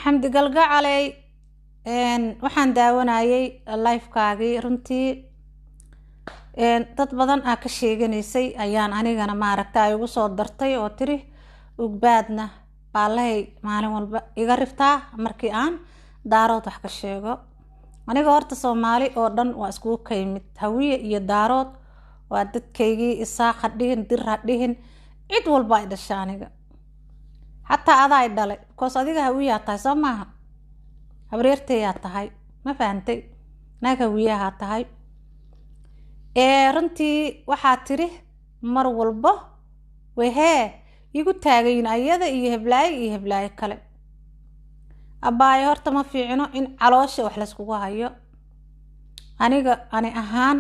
xamdi galgacalay waxaan daawanayay live-kaagii runtii dad badan aa ka sheeganaysay ayaan anigana maaragtay ugu soo dartay oo tiri ugbaadna baalahay maalin walba iga riftaa markii aan daarood wax ka sheego aniga horta Soomaali oo dhan waa isku kaymid hawiye iyo daarood waa dadkaygii isaaqa dhihin dirra dhihin cid walba ay dhashay aniga hataa adaa ay dhalay koos adiga hawiyaa tahay soo maaha habreerteeyaa tahay ma fahantay naag hawiyaha tahay runtii waxaa tiri mar walba wehee igu taagayn ayada iyo heblaayo kale abbaay horta ma fiicino in caloosha wax la iskugu hayo ani ahaan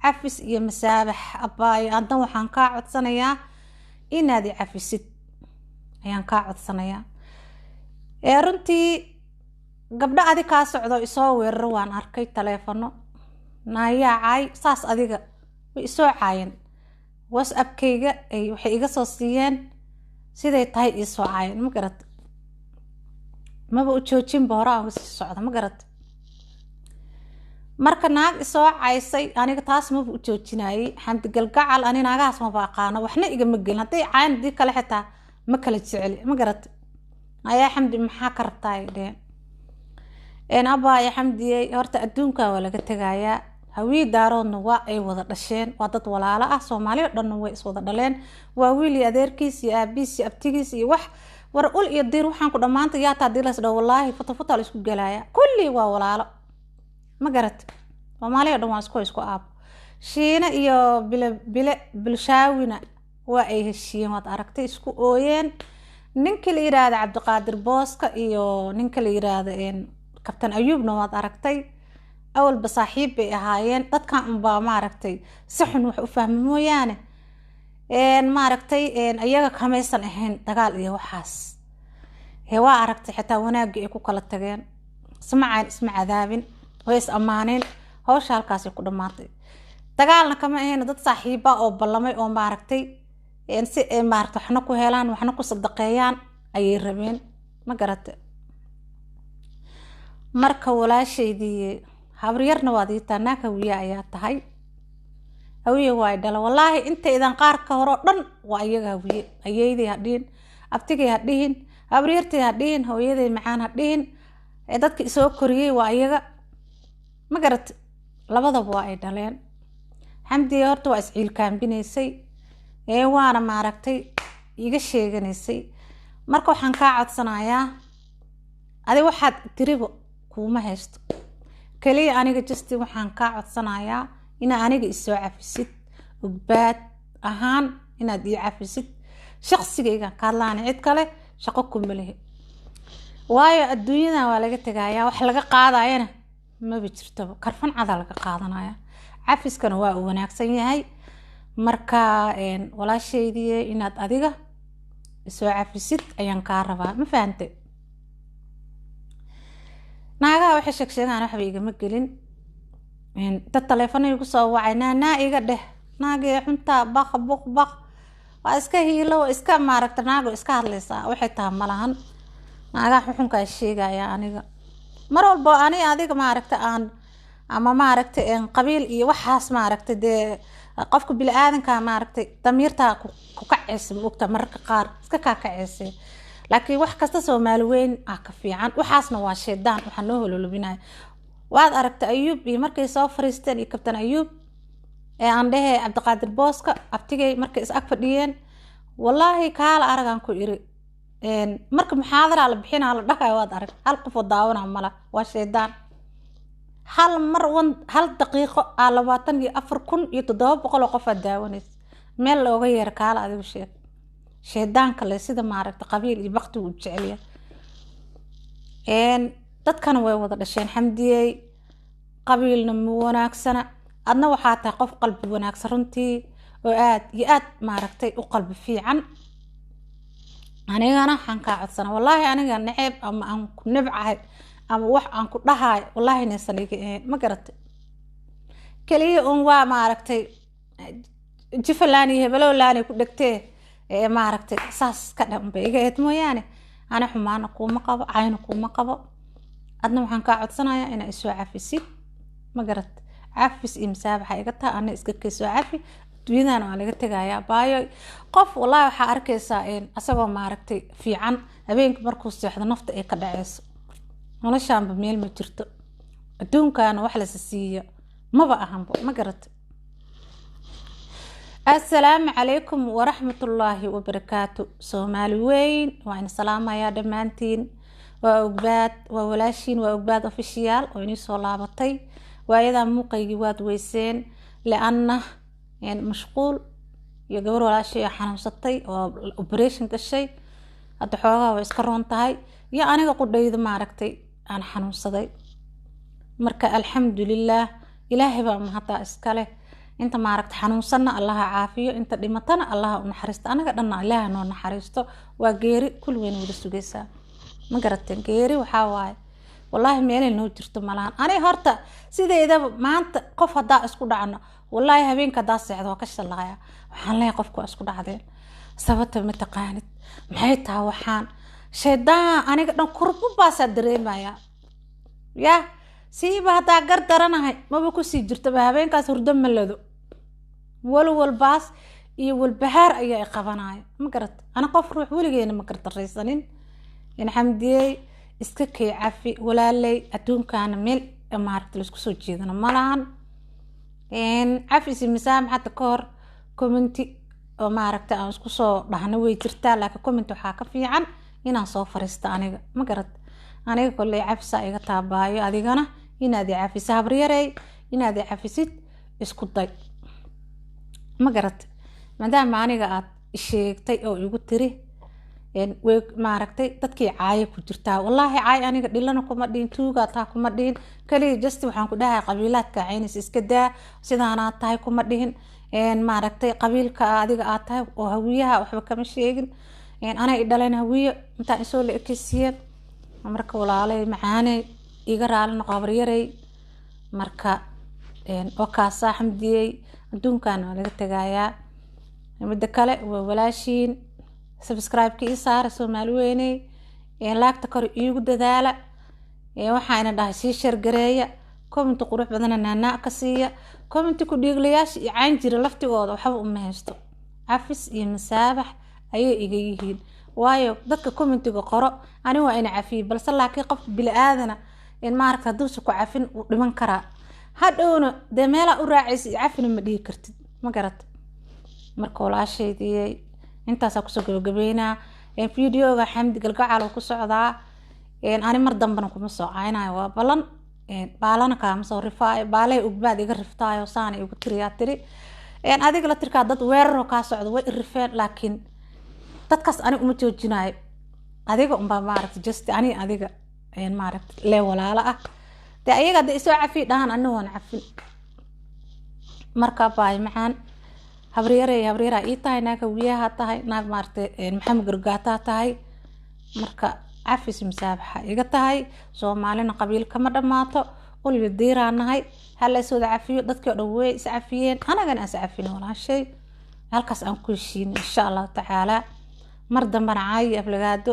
cafis iyo masaabax abbaay antan waxaan kaa codsanayaa inaad i cafisid ayaan kaa codsanayaa runtii gabdha adi kaa socdo isoo weeraro waan arkay taleefano naayaa caay saas adiga way isoo caayeen whatsappkayga waxay iga soo siiyeen siday tahay isoo caayeen ma garat maba u joojin boora aan sii socdo ma garat marka naag isoo caaysay aniga taas maba u joojinayay xamdi galgacal ani naagaas ma baaqaano waxna igama gelin haday caayn dii kale xitaa ma kala jeceli ma garat ayaa xamdi maxaa ka rabtaa dheen abbaaya xamdiyay horta adduunka waa laga tagayaa hawiye daaroodna waa ay wada dhasheen waa dad walaalo ah Soomaaliya dhan way is wada dhaleen waa wiili adeerkiis iyo aabiis iyo abtigiis iyo wax war ul iyo diir waxaan ku dhamaanta yaa taa dilas dhaw wallahi foto la isku galaya kulli waa walaalo ma garat Soomaaliya dhan waa isku aab shiina iyo bilshaawina waa ay heshiiyeen wad aragtay isku ooyeen ninka la yiraahdo Cabdiqaadir Booska iyo ninka la yiraahdo kabtan Ayuubna waad aragtay awal ba saaxiib bay ahaayeen dadkan unbaa maaragtay si xun wax u fahmi mooyaane maaragtay ayaga kamaysan ahayn dagaal iyo waxaas waa aragtay xitaa wanaagii ay ku kala tageen isma cadaabin way is amaaneen hawsha halkaas ay ku dhamaatay dagaalna kama ahayn dad saaxiiba oo ballamay oo maaragtay si ay maaragtay waxna ku helaan waxna ku sadaqeeyaan ayay rabeen ma garatay marka walaashaydii habriyarna waad ii taanaaka hawiye ayaa tahay hawiye waa dhala wallaahi inta idan qaar ka horo dhan waa ayaga hawiye ayeeyday hadhiin abtigay hadhiin habriyartay hadhiin hooyaday macaan hadhiin dadka isoo koriyay waa ayaga ma garat labadaba waa ay dhaleen xamdi horta waa isciil kaambinaysay waana maaragtay iga sheeganaysay marka waxaan kaa codsanayaa adi waxaad tiribo kuma haysto kaliya aniga justi waxaan kaa codsanayaa ina aniga isoo cafisid ugbaad ahaan inaad ii cafisid shaqsigayga ka hadlaan cid kale shaqo kuma lehe waayo adduunyada waa laga tagayaa wax laga qaadayana ma jirto karfan cada laga qaadanaya cafiskana waa u wanaagsan yahay marka walaashaydii inaad adiga isoo cafisid ayaan kaa rabaa ma fahantay naagaha waxa sheegaan waxba igama gelin dad taleefanay igu soo wacay naa iga dheh naagay xunta baq waa iska hiilo iska maaragta naago iska hadlaysaa waxay tahay malahan naagaha xunka sheegaya aniga mar walba ani adiga maaragta aan ama maaragta qabiil iyo waxaas maaragta de qofka bil aadanka maaragta damiirta ku kacaysa waqti marka qaar iska ka kacaysa laakiin wax kasta Soomaali weyn ka fiican waxaasna waa sheedaan waxa noo hololobinay waad aragtay Ayuub iyo markay soo fariisteen iyo kabtan Ayuub aan dhahay Cabdiqaadir Booska abtigay markay is ag fadhiyeen wallahi kaala aragan ku iri marka muxaadara la bixinaa la dhahay waad arag hal qof daawana mala waa sheedaan hal daqiiqo 24,700 qof daawanaysa meel looga yeer kaala adigu sheeg sheedaan kale sida maaragta qabiil iyo waqti uu jeceliya dadkan way wada dhasheen xamdiyay qabiilna ma wanaagsana adna waxaa tahay qof qalbi wanaagsan runtii oo aad iyo aad maaragtay u qalbi fiican anigana waxaan kaa codsana wallaahi aniga naceeb ama aan ku nibcahay ama wax aan ku dhahay wallaahi inaysan iga ahayn ma garatay kaliya waa maaragtay jifalaani hebelowlaani ku dhegtee maaragtay saas ka dhanba iga eed mooyaane أنا حمانا كوما قبو عين كوما قبو أدنا وحان كاعدسنا إنا إسوا عافيسي ما قرت عافيس إمسابحة إيقتها أنا إسكاكي إسوا عافي دويدانا ولا قتقايا بايو قف والله وحا أركيسا إن أساقو ما أركتي في عن أبينك مركو سيحدا نفط إيقا دعيس ونشان بميل ما جرتو الدون كان وحلا سيسية ما بقى هنبو ما قرت السلام عليكم ورحمة الله وبركاته سومالي وين وين سلامة يا دمانتين وأقباد وولاشين وأقباد أوفيشيال ويني صلابتي وإذا موقعي واد ويسين لأنه يعني مشغول يقبر ولا شيء حنوستي وأوبريشن كشيء أدحوها ويسكرون تهاي يا أنا قد يد معركتي أنا حنوستي مركا الحمد لله إلهي بقى مهتا إسكاله انت معركت حنوسنا الله عافيه انت دمتنا الله نحرست انا قدنا الله نو نحرستو وغيري كل وين ودا سوغيسا ما غرتن غيري waxa waay wallahi meel noo jirto malaan ani horta sideeda maanta qof hada isku dhacno wallahi habeenka daa seexdo ka shalaaya waxaan leeyahay qofku isku dhacdeen sababta ma taqaanid maxay taa waxaan sheedaa aniga dhan kurbu baasa dareemaya ya siiba hada gar daranahay maba ku sii jirto habeenkaas hurdo malado walbaas iyo walbahaar ayaa qabanaya ma garat ana qof ruux waligeena ma gardareysanin in xamdiyay iska kay cafi walaalay adduunkaana meel amaarta la isku soo jeedana malahan in cafi si misaamxada ka hor commenti oo maaragta aan isku soo dhahna way jirtaa laakiin comment waxa ka fiican inaan soo fariisto aniga ma garat aniga kulay cafisa iga taabaayo adigana inaad cafisa habriyarey inaad cafisid isku day ma garat maadaama aniga aad sheegtay oo igu tiri way maaragtay dadkii caay ku jirtaa wallahi caay aniga dhilana kuma dhiin tuuga taa kuma dhiin kaliya just waxaan ku dhahay qabiilaadka caynis iska daa sidaana tahay kuma dhiin maaragtay qabiilka adiga aad tahay oo hawiyaha waxba kama sheegin ana idhaleen hawiyo inta isoo la ekisiye marka walaalay macaanay iga raalin qabriyarey marka oo ka saaxamdiyay adduunkan waa laga tagayaa mid kale waa walaashiin subscribe ki saar Soomaali weynay laagta kor iigu dadaala waxaana dhahay si share gareeya comment qurux badan nana ka siiya comment ku dhiiglayaasha iyo caan jira laftigooda waxba uma haysto afis iyo masaabax ayay iga yihiin waayo dadka commentiga qoro ani waa ina cafiyo balse laakiin qof bil aadana in maarka haduu ku cafin u dhiman kara hadhowna demeela u raacaysi cafin ma dhigi kartid ma garat marka walaasheedii intaas ku soo gabagabeynaa videoga xamdi galgacal ku socdaa ani mar dambana kuma soo caynaayo waa balan baalana ka ma soo rifaay baalay ugbaad iga riftaayo saan igu tiriyaa tiri adiga la tirka dad weeraro ka socdo way rifeen laakiin dadkaas ani uma joojinaayo adiga umba maaragtay just ani adiga maaragtay lee walaala ah de ayaga de isoo cafi dhahan anna waan cafin marka baay maxaan habriyara ii tahay naag wiyaha tahay naag maaragtay maxamed gargaata tahay marka cafis masaabaxa iga tahay Soomaalina qabiil kama dhamaato waliba diiraanahay hala soo cafiyo dadkii oo way is cafiyeen anagana is cafin walaashay halkaas aan ku heshiin insha Allah taala mar dambana caay aflagaado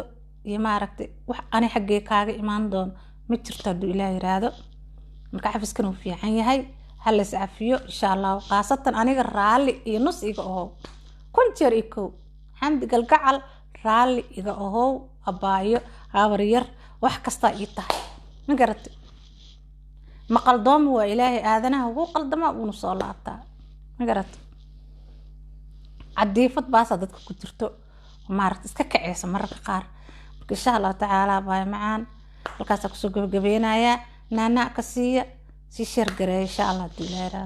iyo maaragtay wax ani xaggee kaaga imaan doon ma jirto haduu Ilaahay raado marka xafiskan uu fiican yahay hal is cafiyo insha Allah qaasatan aniga raali iyo nus iga oo kun jeer iko xamdi galgacal raali iga oo abaayo habariyar wax kasta ii tahay ma garatay ma qaldoom waa Ilaahay aadanaha ugu qaldama uu soo laabtaa ma garatay cadiifad baas dadka ku jirto maaragtay iska kacaysa mararka qaar insha Allah taala baay macaan halkaas ku soo gabagabeynaya nana ka siiya si shir gareey insha Allah dileera